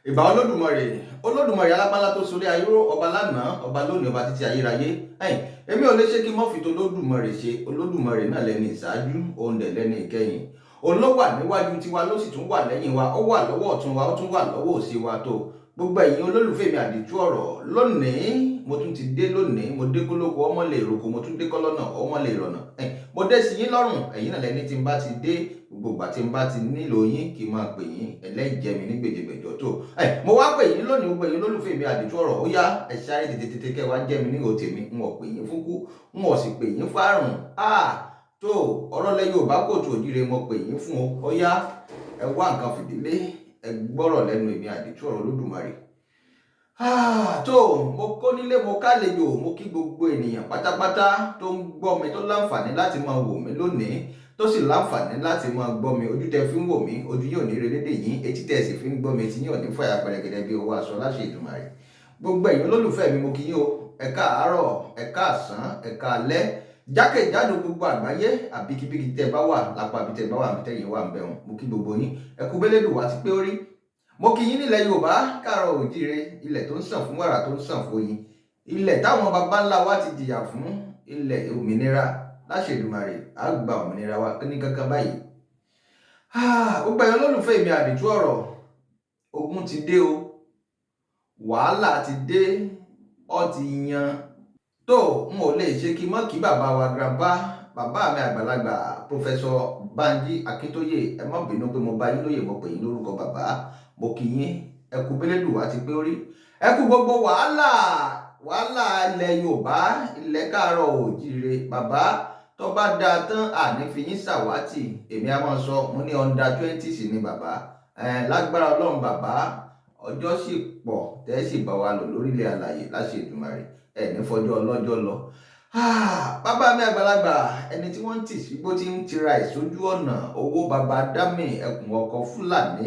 ìbà olódùmarè alápálá tó sórí ayúrò ọba lánàá ọba lónìí ọba títí ayérayé èmi ò lè ṣe kí n mọ́ fi tó olódùmarè ṣe. Olódùmarè náà lẹ́ni ìṣáájú òun dẹ̀ lẹ́ni ìkẹyìn. Òun ló wà níwájú tiwa ló sì tún wà lẹ́yìn wa, ó wà lọ́wọ́ ọ̀tún wa ó tún wà lọ́wọ́ òsì wa. Tó gbogbo ẹ̀yin olólùfẹ́ mi àdìtú ọ̀rọ̀ lónìí mo tún ti dé lónìí, mo dé kólókó ọmọ lè roko, mo tún dé kọ́lọ́nà ọmọ lè rọ̀nà. Mo dé sí yín lọ́rùn, ẹ̀yin náà lẹ́ni tí n bá ti dé gbogbo ìgbà tí n bá ti nílò yín kí n máa pè yín ẹlẹ́jẹ̀mí ní gbèjègbèjọ. Tó mo wá pè yín lónìí, gbogbo ẹ̀yin olólùfẹ́ mi àdìtú ọ̀rọ̀ ó yá ẹ sáré tètè kẹ́ wá jẹ́ mi ní òtè mi. N ò pè yín fúnkú, n ò sì pè yín fárùn. Tó ọ̀rọ̀ lẹ Yorùbá kóòtù òjíire mo pè yín fún o. Ó yá ẹ wá nǹkan fìdílé, ẹ gbọ́rọ̀ lẹ́nu èmi àdìtú ọ̀rọ̀ Olódùmarè. Tó mo kó nílé mo kálejò, mo kí gbogbo ènìyàn pátápátá tó ń gbọ́ mi, tó láǹfààní láti máa wò mí lónìí, tó sì láǹfààní láti máa gbọ́ mi. Ojú tẹ́ fi ń wò mí, ojú yóò ní relédè yín, etí tẹ́ sì fi ń gbọ́ mi, etí yóò ní fàyà pẹ̀rẹ̀gẹ̀dẹ̀ bí owó aṣọ láṣẹ Èdùmàrè. Gbogbo ẹ̀yin olólùfẹ́ mi mo kí yín o, ẹ káàárọ̀, ẹ káàsán, ẹ káalẹ́, jákèjádò gbogbo àgbáyé àbíkíbíkí tẹ́ bá wà, lápá bí tẹ́ bá wà, bí tẹ́yin wà ń bẹ̀ wọ́n. Mo kí gbogbo yín, ẹ kú bẹ́lẹ́dùn wá ti pé orí. Mo kí yín nílẹ̀ Yorùbá káàárọ̀ òjíire, ilẹ̀ tó ń sàn fún wàrà tó ń sàn fún oyin, ilẹ̀ táwọn baba ńlá wa ti jìyà fún, ilẹ̀ òmìnira láṣẹ Èdùmàrè á gba òmìnira wa ní kankan báyìí. Gbogbo ẹ̀yin olólùfẹ́ mi àdìtú ọ̀rọ̀, ogun ti dé o, wàhálà ti dé, ó ti yan. Tó n ò lè ṣe kí mọ́ kí bàbá wa grandpa, bàbá mi àgbàlagbà Professor Banji Akintoye. Ẹ má bínú pé mo bá yín lóye, mo pè yín lórúkọ bàbá. Mo kí yín, ẹ kú bẹ́lẹ́dùn wá ti pé orí, ẹ kú gbogbo wàhálà ilẹ̀ Yorùbá, ilẹ̀ káàárọ̀ òjíire. Bàbá tó bá dáa tán àní fi yín ṣàwátì. Èmi á máa sọ mo ní under 20 sí ni bàbá. Lágbára Ọlọ́run bàbá, ọjọ́ sì pọ̀ tẹ́ sì bá wa lò lórílẹ̀ àlàyé láṣẹ Èdùmàrè, ẹni fọjọ́ ọlọ́jọ́ lọ. Bàbá mi àgbàlagbà, ẹni tí wọ́n ń tì sígbó tí ń tira ìsójú ọ̀nà, owó bàbá dámì ẹkùn ọkọ̀ Fúlàní.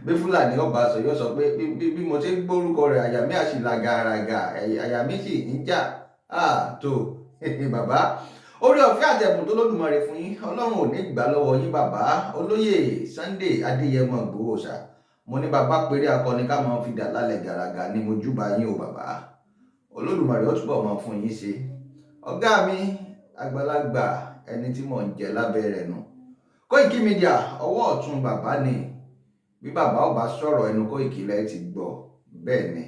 Bí Fúlàní ọba sọ yóò sọ pé bí mo ṣe ń gbórúkọ rẹ̀ àyà mi àṣìlá gàràgà, àyà mi sì ń jà. Tó bàbá, orí ọ̀fẹ́ àtẹ̀bùn tó Olódùmarè fún yín, Ọlọ́run ò ní gbà lọ́wọ́ yín bàbá. Olóyè Sunday Adéyẹmọ Ìgbòho Òòṣà, mo ní bàbá péré akọni ká máa fi dà lálẹ́ gàràgà ni mo júbà yín o bàbá. Olódùmarè ó túbọ̀ máa fún yín ṣe. Ọ̀gá mi àgbàlagbà, ẹni tí mò ń jẹ lábẹ́ rẹ̀ nù. Koiki Media ọwọ́ ọ̀tún bàbá ni. Bí bàbá ò bá sọ̀rọ̀ ẹnu Koiki lẹ ti gbọ́, bẹ́ẹ̀ ni.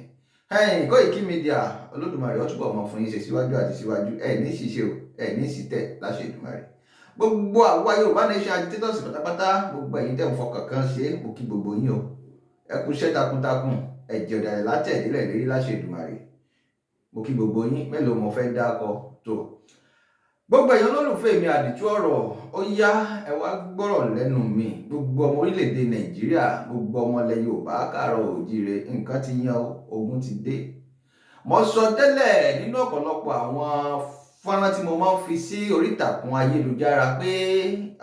Koiki Media, Olódùmarè ó túbọ̀ máa fún yín ṣe síwájú àti síwájú, ẹ ní ṣiṣẹ́ o, ẹ ní ṣìtẹ̀ láṣẹ Èdùmàrè. Gbogbo àwa Yorùbá Nation agitators pátápátá, gbogbo ẹ̀yin tẹ́ ń fọkàn kan ṣe, mo kí gbogbo yín o. Ẹ kú iṣẹ́ takuntakun, ẹ̀jẹ̀ ọ̀dàlẹ̀ látẹ̀dílẹ̀ lérí láṣẹ Èdùmàrè. Mo kí gbogbo yín, mélòó mo fẹ́ dákọ. Tó gbogbo ẹ̀yin olólùfẹ́ mi àdìtú ọ̀rọ̀, ó yá ẹ wá gbọ́rọ̀ lẹ́nu mi. Gbogbo ọmọ orílẹ̀-èdè Nàìjíríà, gbogbo ọmọ ilẹ̀ Yorùbá káàárọ̀ òjíire, nǹkan ti yan, ogun ti dé. Mo sọ tẹ́lẹ̀ nínú ọ̀pọ̀lọpọ̀ àwọn fọ́nrán tí mo máa ń fi sí orí ìtàkùn ayélujára pé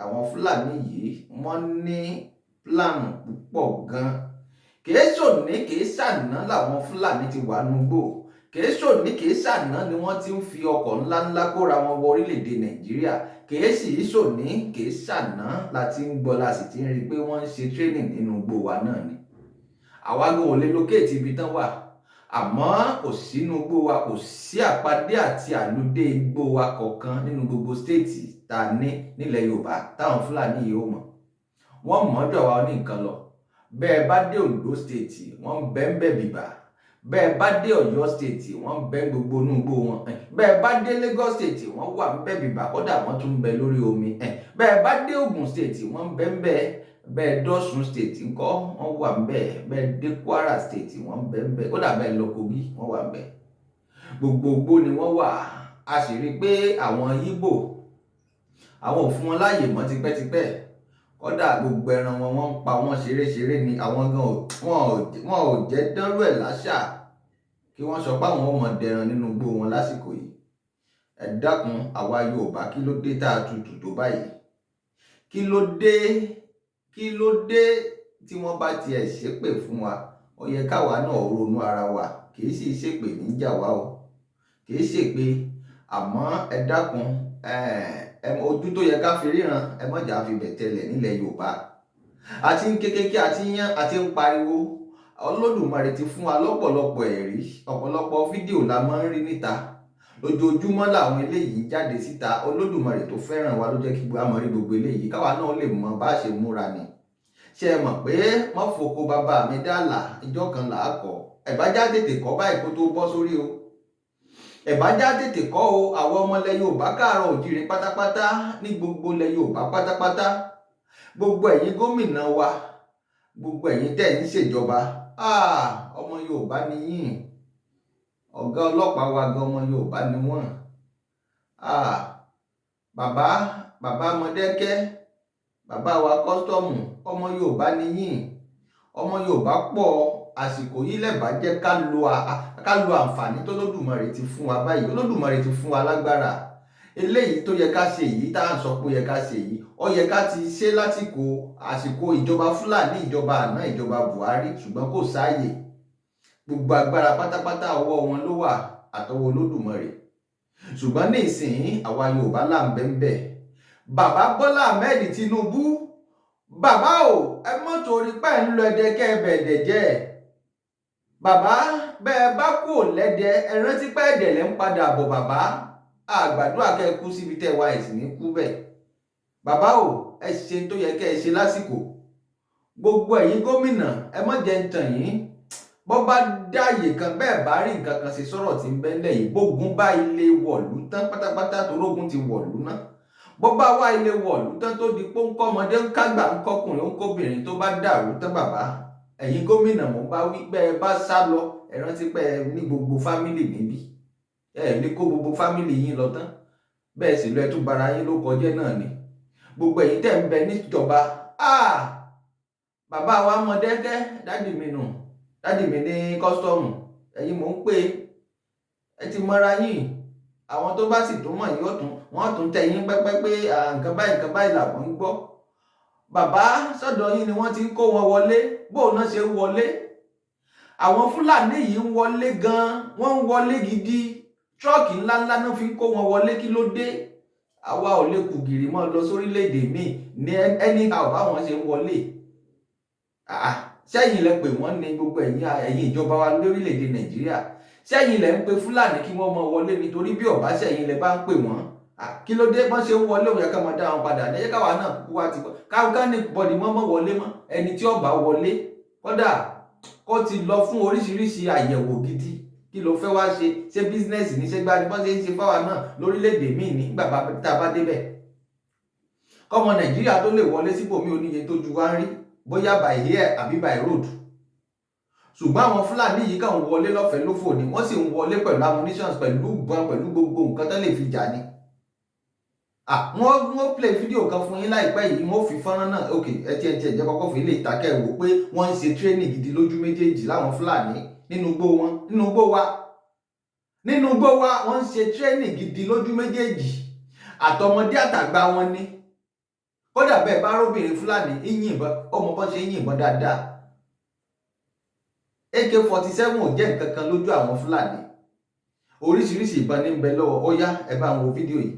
àwọn Fúlàní yìí wọ́n ní pílánù púpọ̀ gan. Kìí ṣòní kìí ṣàná làwọn Fúlàní ti wà núgbò, kìí ṣòní kìí ṣàná ni wọ́n ti ń fi ọkọ̀ ńláńlá kóra wọn wọ orílẹ̀-èdè Nàìjíríà, kìí sì ṣòní kìí ṣàná láti ń gbọ́ la sì ti ń rí pé wọ́n ń ṣe training nínú igbó wa náà ni. Àwa gan ò lè locate ibi tán wà, àmọ́ kò sínú igbó wa, kò sí àpadé àti àlùdé igbó wa kọ̀ọ̀kan nínú gbogbo stéètì tá a ní nílẹ̀ Yorùbá táwọn Fúlàní yìí ó mọ̀. Wọ́n mọ̀ jọ wa ní nǹkan lọ. Bẹ́ẹ̀ bá dé Ondo stéètì, wọ́n bẹ́ẹ̀ bíbà. bẹ́ẹ̀ bá dé Ọ̀yọ́ state wọ́n bẹ gbogbo inú igbó wọn, bẹ́ẹ̀ bá dé Lagos state wọ́n wà ń bẹ bìbà, kódà wọ́n tún bẹ lórí omi, bẹ́ẹ̀ bá dé Ògùn state wọ́n bẹ ń bẹ, bẹ́ẹ̀ dọ́sùn state ńkọ́ wọ́n wà ń bẹ, bẹ́ẹ̀ dé Kwara state wọ́n bẹ ń bẹ, kódà bẹ́ẹ̀ lọ Kogi wọ́n wà ń bẹ, gbogbo igbó ni wọ́n wà. A sì rí pé àwọn Ìgbò àwọn ò fún wọn láàyè mọ́ tipẹ́tipẹ́, kódà gbogbo ẹran wọn wọ́n ń pa wọ́n ṣeréṣeré ni. Àwọn gan wọn ò jẹ́ dánrú ẹ̀ láṣà kí wọ́n sọ pé àwọn ọmọ dẹran nínú igbó wọn lásìkò yìí. Ẹ dákun àwa Yorùbá, kí ló dé tá a tutù tó báyìí? Kí ló dé tí wọ́n bá tiẹ̀ ṣépè fún wa? Ó yẹ káwa náà ronú ara wa, kì í sì ṣépè níjà wa o, kì í ṣépè, àmọ́ ẹ dákun ojú tó yẹ ká fi ríran ẹ mọ̀jà fi bẹ̀tẹ̀lẹ̀ nílẹ̀ Yorùbá. Àti ń kékeré àti ń yán àti ń pariwo. Olódùmarè ti fún wa lọ́pọ̀lọpọ̀ ẹ̀rí, ọ̀pọ̀lọpọ̀ fídíò la máa ń rí níta, lójoojúmọ́ làwọn eléyìí jáde síta. Olódùmarè tó fẹ́ràn wa ló jẹ́ kí a mọ̀ rí gbogbo eléyìí, káwa náà lè mọ bá ṣe múra ni. Ṣé ẹ mọ̀ pé wọ́n fòkó bàbá mi dàlà ìjọ kan là á kọ́? Ẹ̀bá já tètè kọ́ báyìí kó tó bọ́ sórí o. Ẹ̀bá já tètè kọ́ o. Àwọn ọmọ ilẹ̀ Yorùbá káàárọ̀ oòjíire pátápátá ní gbogbo ilẹ̀ Yorùbá pátápátá, gbogbo ẹ̀yin gómìnà wa, gbogbo ẹ̀yin tẹ́ ń ṣèjọba, ọmọ Yorùbá ni yín. Ọ̀gá ọlọ́pàá wa gan ọmọ Yorùbá ni wọ́n. Bàbá Mọdákẹ́kẹ́, bàbá wa kọ́sítọ́ọ̀mù, ọmọ Yorùbá ni yín. Ọmọ Yorùbá pọ̀. Àsìkò yìí lẹ́bàá jẹ́ ká lo àǹfààní tó Olódùmarè ti fún wa báyìí. Olódùmarè ti fún wa lágbára. Eléyìí tó yẹ ká ṣe yìí, tá à ń sọ pé ó yẹ ká ṣe yìí, ó yẹ ká ti ṣe àsìkò ìjọba Fúlàní, ìjọba àná, ìjọba Buhari, ṣùgbọ́n kò sáàyè. Gbogbo agbára pátápátá ọwọ́ wọn ló wà, àtọwọ́ Olódùmarè. Ṣùgbọ́n ní ìsìn àwa Yorùbá là ń bẹ́ńbẹ́. Bàbá Bọ́lá Ahmed Tinubu, bàbá o, ẹ mọ́ torí pé ń lọ Ẹdẹ kẹ́ ẹ bẹ̀ẹ̀dẹ̀ jẹ́. Bàbá bẹ́ẹ̀ bá kú lẹ́dẹ, ẹ rántí pé Ẹdẹ lẹ́ ń padà bọ̀. Bàbá àgbàdúrà kẹ́ ẹ kú síbi tẹ́ wá ẹ̀sìn ní kú bẹ́ẹ̀. Bàbá o, ẹ ṣe tó yẹ kẹ́ ẹ ṣe lásìkò. Gbogbo ẹ̀yin gómìnà, ẹ má jẹ́ ń tàn yín. Bọ́ bá dáàyè kan bẹ́ẹ̀ bá rí nǹkan kan ṣe sọ̀rọ̀ tí ń bẹ́ńlẹ̀ yìí, bógun bá ilé wọ̀lú tán pátápátá, torógun ti wọ̀lú náà. Bọ́ bá wá ilé wọ̀lú tán tó di pé ń kọ́ ọmọdé ń kágbà ń kọkùnrin ń kóbìnrin tó bá dàrú tán, bàbá ẹ̀yin gómìnà mo bá wí, bẹ́ẹ̀ bá sá lọ ẹ rántí pé ẹ ní gbogbo fámìlì níbí. Ẹ lè kó gbogbo fámìlì yín lọ tán, bẹ́ẹ̀ sì lọ ẹ tún bara yín ló kọjẹ́ náà ni. Gbogbo ẹ̀yin tẹ́ ń bẹ níjọba, bàbá wa Mọdákẹ́kẹ́, dádì mi nù, dádì mi ní kọ́sítọ́ọ̀mù, ẹ̀yin mò ń pè é ti mọ́ra yín. Àwọn tó bá sì tó mọ̀ yóò wọ́n tún tẹ yín pẹ́pẹ́ pé nǹkan báyìí làwọn ń gbọ́. Bàbá sọ́dọ̀ yín ni wọ́n ti ń kó wọn wọlé. Bóun náà ṣe ń wọlé, àwọn Fúlàní yìí ń wọlé gan, wọ́n ń wọlé gidi. Tírọ́ọ̀kì ńláńlá náà fi ń kó wọn wọlé. Kí ló dé? Àwa ò lè kù gìrì mọ́ lọ sórílẹ̀-èdè míì ní ẹni báwọn ṣe ń wọlé. Sẹ́yìn lẹ pè wọ́n ní gbogbo ẹ̀yin ìjọba wa lórílẹ̀-èdè Nàìjíríà. Sẹ́yìn lẹ ń pe Fúlàní kí wọ́n mọ wọlé nítorí bí ọ̀bá sẹ́yìn lẹ bá ń pè wọ́n. Kí ló dé bọ́n ṣe ń wọlé òun yẹ ká máa dá wọn padà. Ẹ̀yẹ́ káwa náà kúkú wá ti bọ̀ ká ní bọ́dì mọ́ wọlé mọ́. Ẹni tí ọba wọlé kódà kó ti lọ fún oríṣiríṣi àyẹ̀wò gidi. Kí ló fẹ́ wá ṣe bísínẹ́sì ní ṣé gbani bọ́n ṣe ń ṣe fáwa náà lórílẹ̀-èdè míì nígbà tá a bá débẹ̀. Kọ́mọ Nàìjíríà tó lè wọlé síbòmí oníye tó ju wá ń rí, bóyá by air àbí by road. Ṣùgbọ́n àwọn Fúlàní yìí kàn ń wọlé lọ́fẹ̀ẹ́ lófò ni, wọ́n sì ń wọlé pẹ̀lú ammunitions, pẹ̀lú ìbọn, pẹ̀lú gbogbo nǹkan tó lè fi jà ni. Wọ́n play fídíò kan fún yín láìpẹ́ yìí, wọ́n fi fọ́nrán náà, ok ẹ tiẹ̀ jẹ́ kọ́kọ́ fi ilé ìtàkẹ́ wò pé wọ́n ń ṣe training gidi lójú méjèèjì láwọn Fúlàní nínú igbó wa wọ́n ń ṣe training gidi lójú méjèèjì, àtọmọdé àtàgbà wọn ni. Kódà bẹ́ẹ̀ bá róbìnrin Fúlàní yìnbọn, ọmọ bọ́n ṣe yìnbọn dáadáa. AK-47 ò jẹ́ nǹkan kan lójú àwọn Fúlàní. Oríṣiríṣi ìbọn ní ń bẹ lọ́wọ́. Ó yá ẹ bá ń wo fídíò yìí.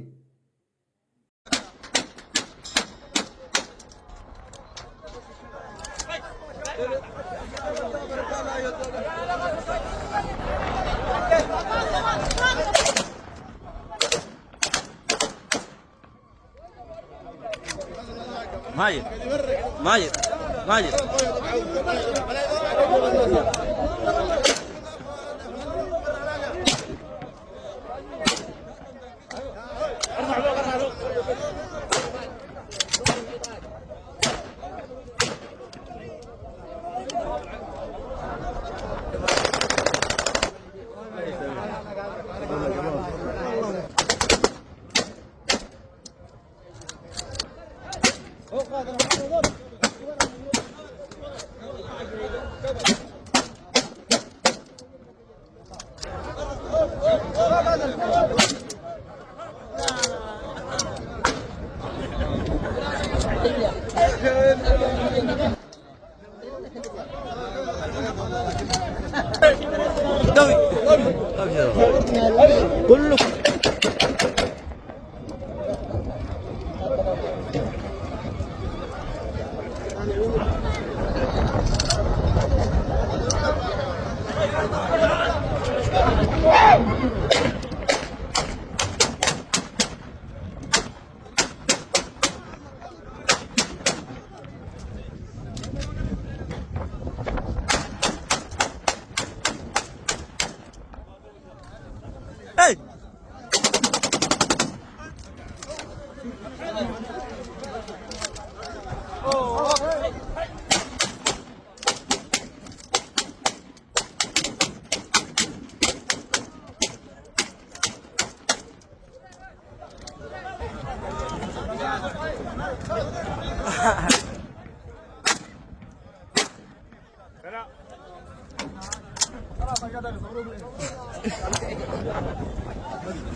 ماجد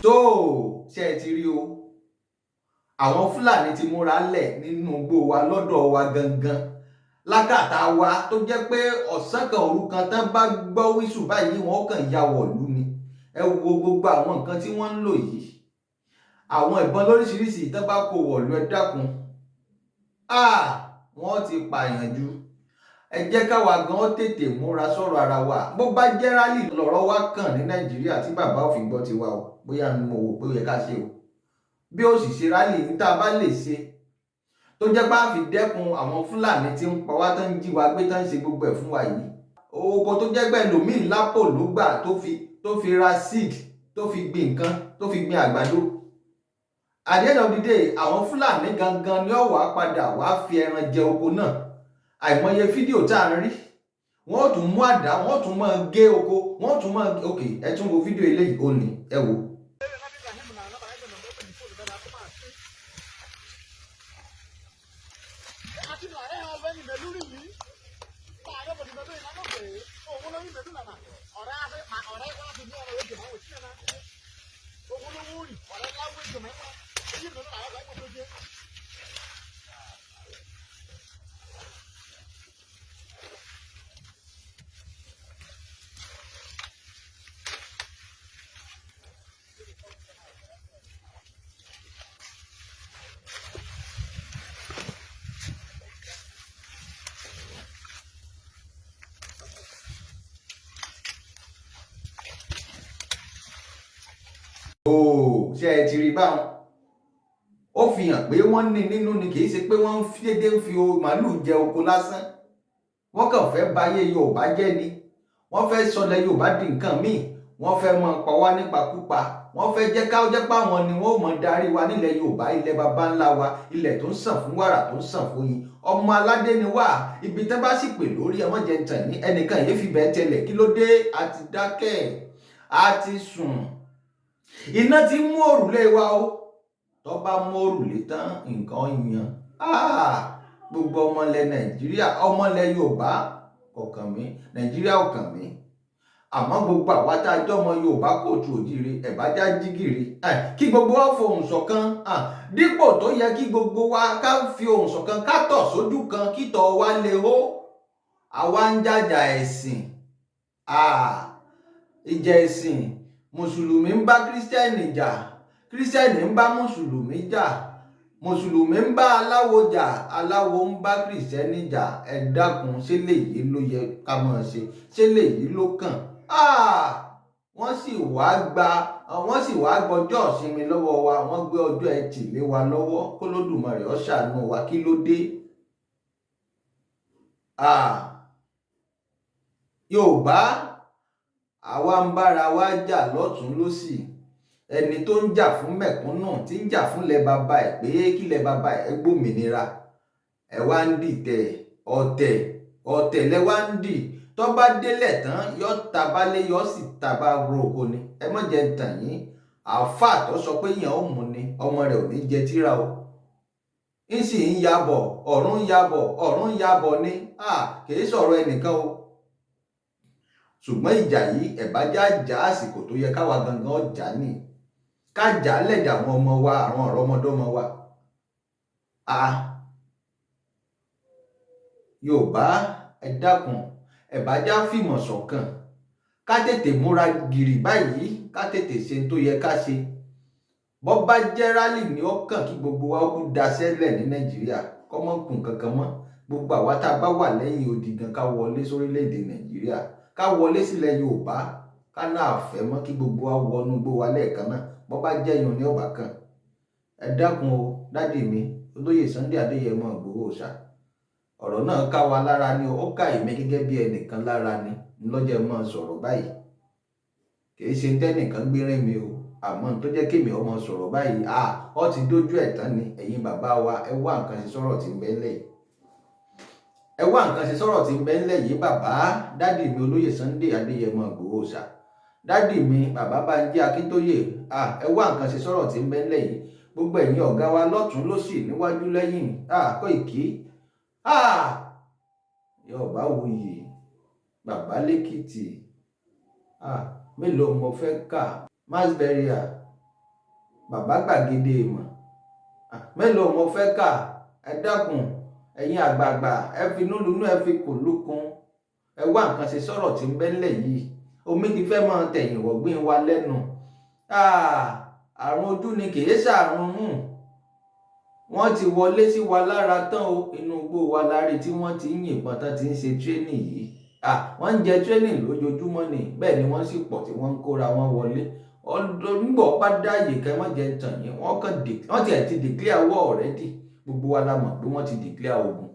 tó ṣe ti rí o, àwọn Fúlàní ti múra lẹ̀ nínú igbó wa lọ́dọ̀ wa gangan lákàtà wa, tó jẹ́ pé ọ̀sán kan òru kan tán bá gbọ́ wíṣù báyìí wọ́n kàn ya wọ̀lú ni. Ẹ wo gbogbo àwọn nǹkan tí wọ́n ń lò yìí, àwọn ìbọn lóríṣiríṣi tán bá kó wọ̀lú, ẹ dákun, wọ́n ti pààyàn jù. Ẹ jẹ́ káwa gan tètè múra sọ̀rọ̀ ara wa. Bó bá jẹ́ rálì lọ̀rọ̀ wa kàn ní Nàìjíríà tí bàbá òfin gbọ́ ti wa o, bóyá ni mo wò pé ó yẹ ká ṣe o. Bí ó sì ṣe rálì ní tá a bá lè ṣe tó jẹ́ pé a fi dẹ́kun àwọn Fúlàní tí ń pa wá tán ń jí wa gbé tán ń ṣe gbogbo ẹ̀ fún wa yìí. Oko tó jẹ́ pé ẹlòmíì lápò ló gbà tó fi ra seed, tó fi gbin nǹkan, tó fi gbin àgbàdo. At the end of the day, àwọn Fúlàní gangan ni ó wá padà wá fi ẹran jẹ oko náà. Àìmọye fídíò tá à ń rí, wọ́n tún mú àdá, wọ́n tún máa gé oko, wọ́n tún máa ok, ẹ tún wo fídíò eléyìí ó ní, ẹ wò. Ṣé ẹ ti rí báwọn? Ó fi hàn pé wọ́n ní nínú ni, kì í ṣe pé wọ́n dédé ń fi màálù jẹ oko lásán. Wọ́n kàn fẹ́ bayé Yorùbá jẹ́ ni. Wọ́n fẹ́ sọlẹ̀ Yorùbá di nǹkan míì. Wọ́n fẹ́ mọ pa wá nípakúpa. Wọ́n fẹ́ jẹ́ ká jẹ́ pé àwọn ni wọ́n mọ̀ darí wa nílẹ̀ Yorùbá, ilẹ̀ baba ńlá wa, ilẹ̀ tó ń sàn fún wàrà, tó ń sàn fún oyin. Ọmọ aládé ni wá, ibi tẹ́ bá sì pè lórí ẹ mọ́ jẹ ń tàn ní ẹnìkan yìí fi bẹ́ẹ̀ tẹ́lẹ̀. Kí ló dé? A ti dákẹ́, a ti sùn. Iná ti mú òrùlé wa o. Tó bá mú òrùlé tán nǹkan yan. Gbogbo ọmọlẹ̀ Nàìjíríà, ọmọlẹ̀ Yorùbá ọkàn mi, Nàìjíríà ọkàn mi. Àmọ́ gbogbo àwa tá a jọ ọmọ Yorùbá kóòtù òjíire, ẹ̀bájá jígìrì. Kí gbogbo wa fohùn ṣọ̀kan. Dípò tó yẹ kí gbogbo wa ká fi ohùn ṣọ̀kan, ká tọ̀ sójú kan, kí tọ̀ wa lè hó. Àwa ń jàjà ẹ̀sìn. Ìjà ẹ̀sìn. Mùsùlùmí ń bá kírísítẹ́nì jà, kírísítẹ́nì ń bá mùsùlùmí jà, mùsùlùmí ń bá aláwo jà, aláwo ń bá kírísítẹ́nì jà. Ẹ dákun, ṣé lèyí ló yẹ ká máa ṣe? Ṣé lèyí ló kàn? Wọ́n sì wá gbọ́jọ́ ìsinmi lọ́wọ́ wa, wọ́n gbé ọjọ́ Ẹtì lé wa lọ́wọ́. K'Olódùmarè ó ṣàánú wa, kí ló dé? Yorùbá, àwa ń bára wa jà lọ́tún lósì. Ẹni tó ń jà fún mẹ̀kúnnù, tí ń jà fún ilẹ̀ baba ẹ̀ pé kí ilẹ̀ baba ẹ̀ gbòmìnira, ẹ wá ń dìtẹ̀ ọ̀tẹ̀ lẹ wá ń dì. Tó bá délẹ̀ tán yọ tabalé yọ sì taba roko ni. Ẹ má jẹ́ ń tàn yín. Àáfàá tó sọ pé yàn ó mú ni, ọmọ rẹ̀ ò ní jẹ tírà o. ń sì ń yabọ̀, ọ̀run ń yabọ̀ ni. Kì í sọ̀rọ̀ ẹnìkan o. Ṣùgbọ́n ìjà yìí ẹ̀bájá jà àsìkò tó yẹ káwa gangan ọjà ní. Ká jà lẹ̀dà àwọn ọmọ wa, àwọn ọ̀rọ̀mọdọ́mọ wa. Yorùbá, ẹ dákun, ẹ̀bájá fìmọ̀ ṣọ̀kan. Ká tètè múra gìrì báyìí, ká tètè ṣe tó yẹ ká ṣe. Bọ́ bá jẹ́ rálì ní ọkàn kí gbogbo wa kú daṣẹ́lẹ̀ ní Nàìjíríà, kọ́mọ́kùn kankan mọ́. Gbogbo àwa tá a bá wà lẹ́yìn odi gan ká wọlé sórílẹ̀-èdè Nàìjíríà. Ká wọlé sílẹ̀ Yorùbá, ká náà fẹ́ mọ́ kí gbogbo wa wọnú gbó wa lẹ́ẹ̀kan náà. Bọ́ bá jẹ́ yan ní ọ̀bà kan. Ẹ dákun o, dádì mi, olóyè Sunday Adéyẹmọ Ìgbòho Òòṣà. Ọ̀rọ̀ náà ká wa lára ni, ó ká èmi gẹ́gẹ́ bí ẹnìkan lára ni lọ́jọ́ mọ́ sọ̀rọ̀ báyìí. Kì í ṣe tẹ́nìkan gbérín mi o. àmọ́ tó jẹ́ kémi ọmọ sọ̀rọ̀ báyìí ó ti dójú ẹ̀ tán ni. Ẹ̀yin bàbá wa ẹ wá nǹkan ṣe sọ̀rọ̀ tí ń bẹ ńlẹ̀ yìí, ẹ wá nǹkan ṣe sọ̀rọ̀ tí ń bẹ ńlẹ̀ yìí bàbá. Dádì mi olóyè Sunday Adéyẹmọ Ìgbòho Òòṣà, dádì mi bàbá Bánjí Akíntóyè, ẹ wá nǹkan ṣe sọ̀rọ̀ tí ń bẹ ńlẹ̀ yìí. Gbogbo ẹ̀yin ọ̀gá wa lọ́tún lósì níwájú lẹ́yìn, Kóìkí, Yorùbáwùyí, bàbá lẹ́kìtì, mélòó mo fẹ́ kà, mass burial, bàbá gbàgede ìmọ̀, mélòó mo fẹ́ kà. Ẹ dákun ẹ̀yin àgbààgbà, ẹ fi inú lunú, ẹ fi kùn lúkun, ẹ wá nǹkan ṣe sọ̀rọ̀ tí ń bẹ ńlẹ̀ yìí. Omi ti fẹ́ máa tẹ̀yìn wọ̀gbìn wa lẹ́nu. Àrùn ojú ni kìí ṣàrùn mú. Wọ́n ti wọlé sí wa lára tán o. Inú igbó wa láre tí wọ́n ti ń yìnbọn tán ti ń ṣe tírénì yìí. Wọ́n ń jẹ tírénì lójoojúmọ́ ni, bẹ́ẹ̀ ni wọ́n sì pọ̀ tí wọ́n ń kóra wọn wọlé. Nígbà bá dáàyè kẹ́ wọ́n jẹ tàn yín, wọ́n ti declare war already. Gbogbo wa la mọ̀ pé wọ́n ti declare ogun.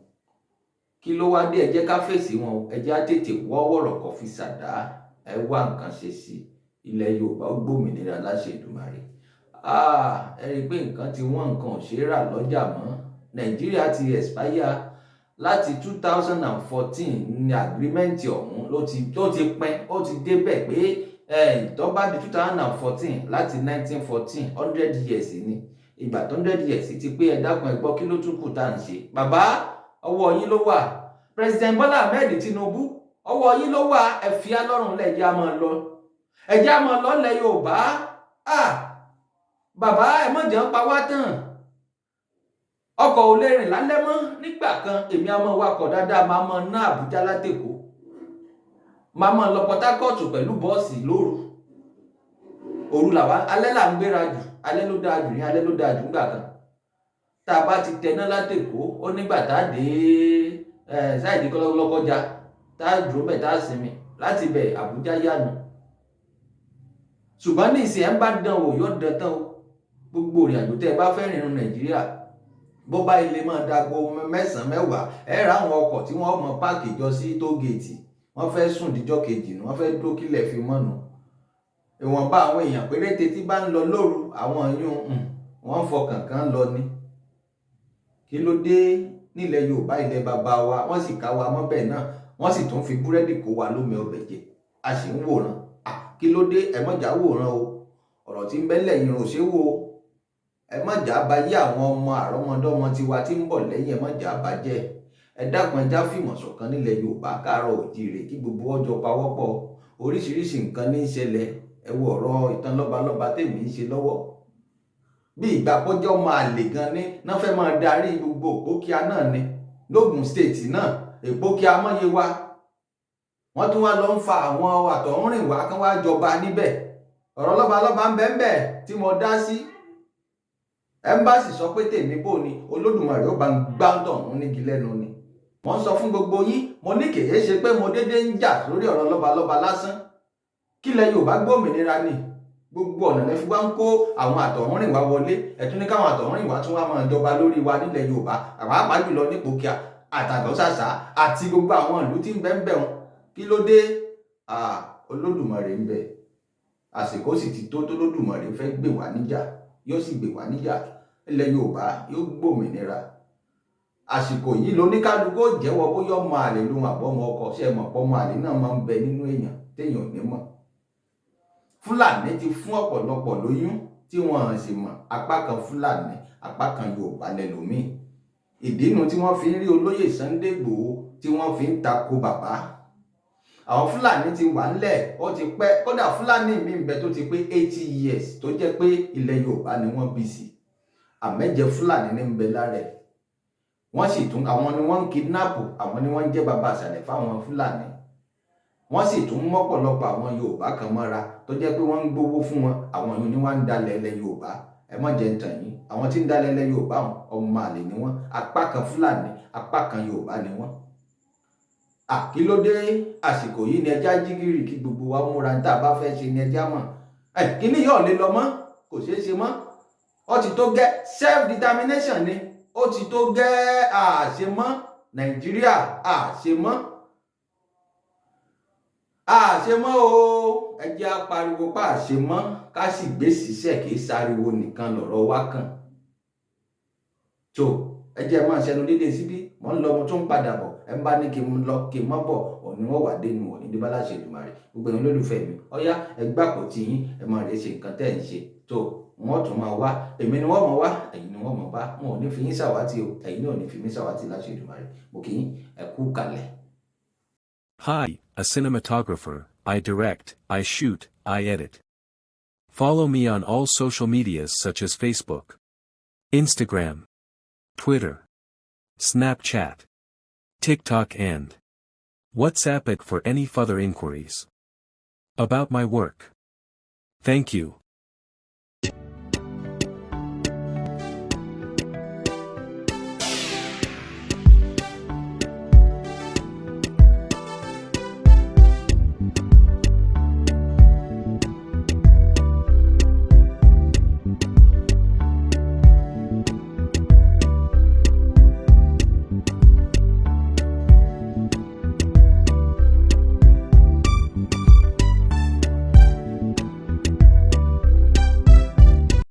Kí ló wá dé? Ẹ jẹ́ ká fèsì wọn o. Ẹ jẹ́ á tètè wọ́ wọ̀rọ̀kọ̀ fi ṣàdá. Ẹ wá nǹkan ṣe sí ilẹ̀ Yorùbá ó gbòmìnira láṣẹ Èdùmàrè. Ẹ rí i pé nǹkan ti wọ́n, nǹkan ò ṣe é rà lọ́jà mọ́. Nàìjíríà ti expire láti 2014 ní agreement ọ̀hún ló ti pín, ó ti débẹ̀ pé tó bá di 2014 láti 1914 100 years ni. Ìgbà tó 100 years ti pé ẹ dákun ẹ gbọ́ kí ló tún kù tá à ń ṣe. Bàbá ọwọ́ yín ló wà. President Bọ́lá Ahmed Tinubu ọwọ́ yín ló wà. Ẹ fi á lọ́rùn lẹ̀, ẹ jẹ́ á máa lọ. Ẹ jẹ́ á máa lọ lẹ̀ Yorùbá. Bàbá ẹ má jẹ́ ń pa wá tán. Ọkọ̀ ò lè rìn lálẹ́ mọ́. Nígbà kan èmi á máa wakọ̀ dáadáa, máa máa ná Àbújá látèkó, máa máa lọ Port Harcourt pẹ̀lú bọ́ọ̀sì lóru. Òru làwa, alẹ́ là ń gbéra jù, alẹ́ ló dáa jù ní, alẹ́ ló dáa jù nígbà kan. Tá a bá ti tẹná látèkó, ó nígbà tá a dé sáìdì Lọ́kọ́jà, tá a dúró bẹ̀ tá a sinmi, láti bẹ̀ Àbújá yánu. Ṣùgbọ́n ní ìsìn ẹ̀ ń bá dán wò yóò dán tán o. Gbogbo ìrìn àjò tẹ́ ẹ bá fẹ́ rìn nínú Nàìjíríà, bó bá ilé máa dago 9 mẹ́wàá, ẹ ra àwọn ọkọ̀ tí wọ́n mọ páàkì jọ sí tógèètì. Wọ́n fẹ́ sùn díjọ́ kejì nù, wọ́n fẹ́ dúró kílẹ̀ fi mọ́nu. Ìwọ̀nba àwọn èèyàn péréte tí bá ń lọ lóru, àwọn yún wọ́n fọkàn kan lọ ní. Kí ló dé nílẹ̀ Yorùbá, ilẹ̀ bàbá wa, wọ́n sì ká wa mọ́bẹ̀ náà, wọ́n sì tún fi búrẹ́dì kó wa lómi ọbẹ̀ jẹ. A sì ń wòran. Kí ló dé? Ẹ má jà wòran o. Ọ̀rọ̀ tí ń bẹ ńlẹ̀ yìí ò ṣe wò o. Ẹ má jà bá yé àwọn ọmọ àrọ́mọdọ́mọ tiwa tí ń bọ̀ lẹ́yìn, ẹ má jà bá jẹ́. Ẹ dákun ẹ já fìmọ̀ ṣọ̀kan nílẹ̀ Yorùbá káàárọ̀ oòjíire kí gbogbo ọjọ́ pawọ́pọ̀. Oríṣiríṣi nǹkan ní í ṣẹlẹ̀. Ẹ wo ọ̀rọ̀ ìtàn lọ́balọ́ba tèmi ń ṣe lọ́wọ́. Bí ìgbà pọ́jọ́ máa lè gan ní náà fẹ́ máa darí gbogbo Òpókíà náà ni. Lógùn state náà, Òpókíà Mọ́yéwá. Wọ́n tún wá lọ ń fa àwọn àtọ̀húnrìnwá kán wá jọba níbẹ̀. Ọ̀rọ̀ lọ́balọ́ba ń bẹ tí mo dá sí. Ẹ́mbásì sọ pé tèmi bò ni, Olódùmarè ó bá ń gbáǹtọ̀ ọ̀hún nígi lẹ́nu ni. Wọ́n sọ fún gbogbo yín, mo ní kèé ṣe pé mo dédé ń jà lórí ọ̀rọ̀ lọ́balọ́ba lásán. Kílẹ̀ Yorùbá gbòmìnira ni. Gbogbo ọ̀nà lẹ fi wá ń kó àwọn àtọ̀húnrìnwá wọlé. Ẹ tún ní káwọn àtọ̀húnrìnwá tún wá máa jọba lórí wa nílẹ̀ Yorùbá. Pàápàá jùlọ ní Òpókíà àtàgọ́sàsà àti gbogbo àwọn ìlú tí ń bẹ ń bẹ wọn. Kí ló dé? Olódùmarè ń bẹ. Àsìkò sì ti tó Olódùmarè fẹ́ gbè wá níjà, yóò sì gbè wá níjà. Ilẹ̀ Yorùbá yóò gbòmìnira. Àsìkò yìí lóníkálukú ó jẹ́wọ́ bóyá ọmọ àlè ló wà bọ́mọ ọkọ. Ṣé ẹ mọ̀ pé ọmọ àlè náà máa ń bẹ nínú èèyàn téèyàn ò ní mọ̀. Fúlàní ti fún ọ̀pọ̀lọpọ̀ lóyún tí wọ́n sì mọ̀. Apá kan Fúlàní, apá kan Yorùbá lẹ́lòmíì. Ìdínú tí wọ́n fi ń rí olóyè Sunday Igboho tí wọ́n fi ń tako bàbá. Àwọn Fúlàní ti wà ńlẹ̀, ó ti pẹ́. Kódà Fúlàní mi ń bẹ tó ti pé 80 years tó jẹ́ pé ilẹ̀ Yorùbá ni wọ́n bí sí. Àmẹ́jẹ Fúlàní ní ń bẹ lára ẹ̀. Wọ́n sì tún, àwọn ni wọ́n ń kidnap, àwọn ni wọ́n ń jẹ́ bàbá àṣàlẹ̀ fáwọn Fúlàní. Wọ́n sì tún mọ́pọ̀lọpọ̀ àwọn Yorùbá kan mọ́ra tó jẹ́ pé wọ́n ń gbowó fún wọn. Àwọn yìí ni wọ́n ń dalẹ̀ ilẹ̀ Yorùbá. Ẹ má jẹ́ ń tàn yín. Àwọn tí ń dalẹ̀ ilẹ̀ Yorùbá ọmọ àlè ni wọ́n. Apá kan Fúlàní, apá kan Yorùbá ni wọ́n. Kí ló dé? Àsìkò yìí ni ẹja jígìrì kí gbogbo wa múra ní tá a bá fẹ́ ṣe ni ẹja mọ̀. Kíní yóò lè lọ mọ́, kò ṣeé ṣe mọ́. Ó ti tó gẹ́ self determination ni. Ó ti tó gẹ́ àṣemọ́ Nàìjíríà àṣemọ́. àṣe mọ́ o, ẹ jẹ́ á pariwo pa àṣe mọ́ ká sì gbé síṣẹ́ kì í sáriwo nìkan lọ̀rọ̀ wá kàn. tó ẹ jẹ́ máa ṣẹnu dédé síbí mọ́ ń lọ mo tún ń padà bọ̀ ẹ ń bá ní kí n lọ kí n mọ́ bọ̀ òní wọ́n wà dénú òní dé bá láṣẹ Èdùmàrè gbogbo ẹ̀yin olólùfẹ́ mi ọ̀yá ẹ gbàpò tí yín ẹ máa rèé ṣe nǹkan tẹ́ ẹ̀ ń ṣe tó wọ́n tún máa wá èmi ni wọ́n máa wá ẹ̀yin ni wọ́n máa bá wọn ò ní fi yín ṣàwátì o ẹ̀yin náà ò ní fi mí ṣàwátì láṣẹ Èdùmàrè mo kì í ẹ kú kalẹ̀. Hi, a cinematographer. I direct, I shoot, I edit. Follow me on all social medias such as Facebook, Instagram, Twitter, Snapchat, TikTok and WhatsApp for any further inquiries about my work. Thank you.